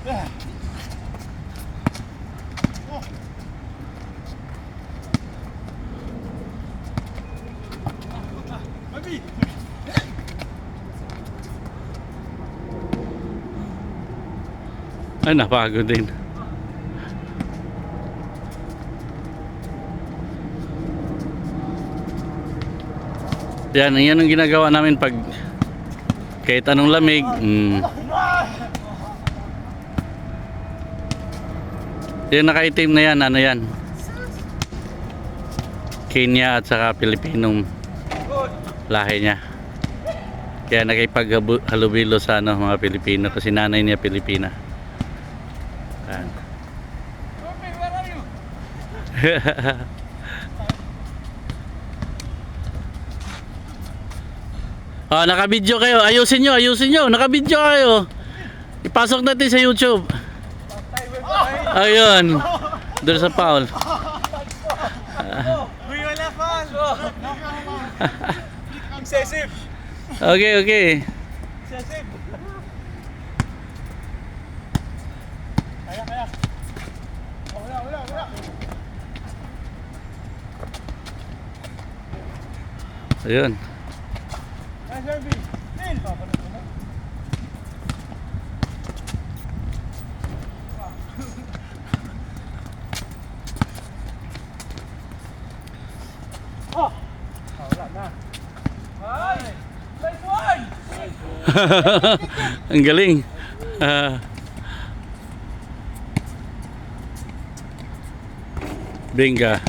Ay, napagod din. Yan ang ginagawa namin pag kahit anong lamig. Yung nakaitim na yan, ano yan? Kenya at saka Pilipinong lahi niya. Kaya nakipaghalubilo sa mga Pilipino kasi nanay niya Pilipina. Yan. Oh, naka-video kayo. Ayusin nyo. Naka-video kayo. Ipasok natin sa YouTube. Ayun. Doon sa Paul. Excessive. Okay. Excessive. Kaya. Wala. Ayun. Nice, Herbie. Still. Wala na. Nice one. Ang galing. Binga.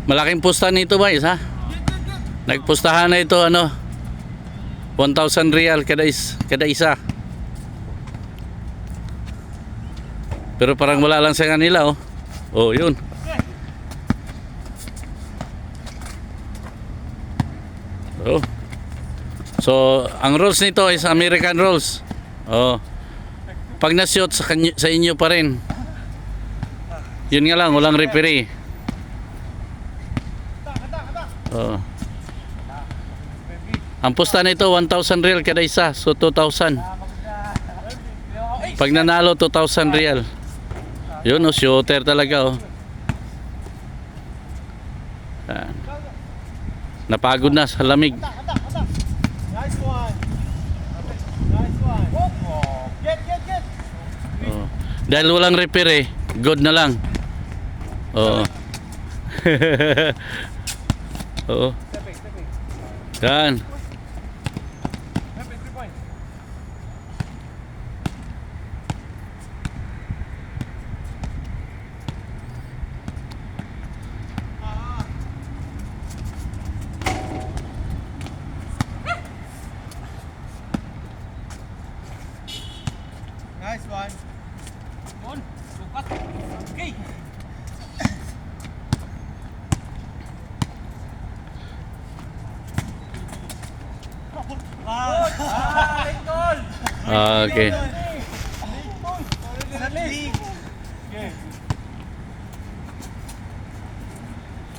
Malaking pusta nito ba isa? Nagpustahan na ito 1,000 real kada isa. Pero parang wala lang sa kanila Oh, yun. Oh. So, ang rules nito is American rules. Oh. Pag na-shoot sa inyo pa rin. Yun nga lang, walang referee. Oh. Ang pusta nito 1,000 real kada isa, so 2,000. Pag nanalo 2,000 real. Yun shooter talaga Napagod na sa lamig. Nice one. Get. Oh. Dahil walang referee, good na lang. Oo. Oo. Yan. Nice one. Sukat. Okay. Okay.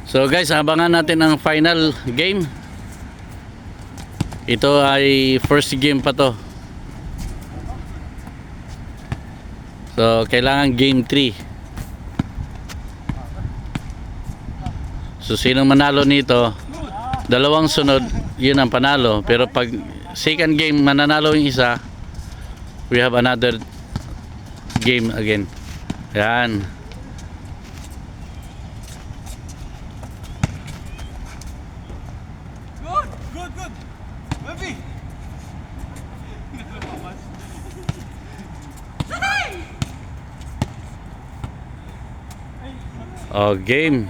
So guys, abangan natin ang final game. Ito ay first game pa to. So kailangan game 3. So sino manalo nito, dalawang sunod, yun ang panalo. Pero pag second game mananalo yung isa, we have another game again. Yan. Good. Herbie. Oh, game.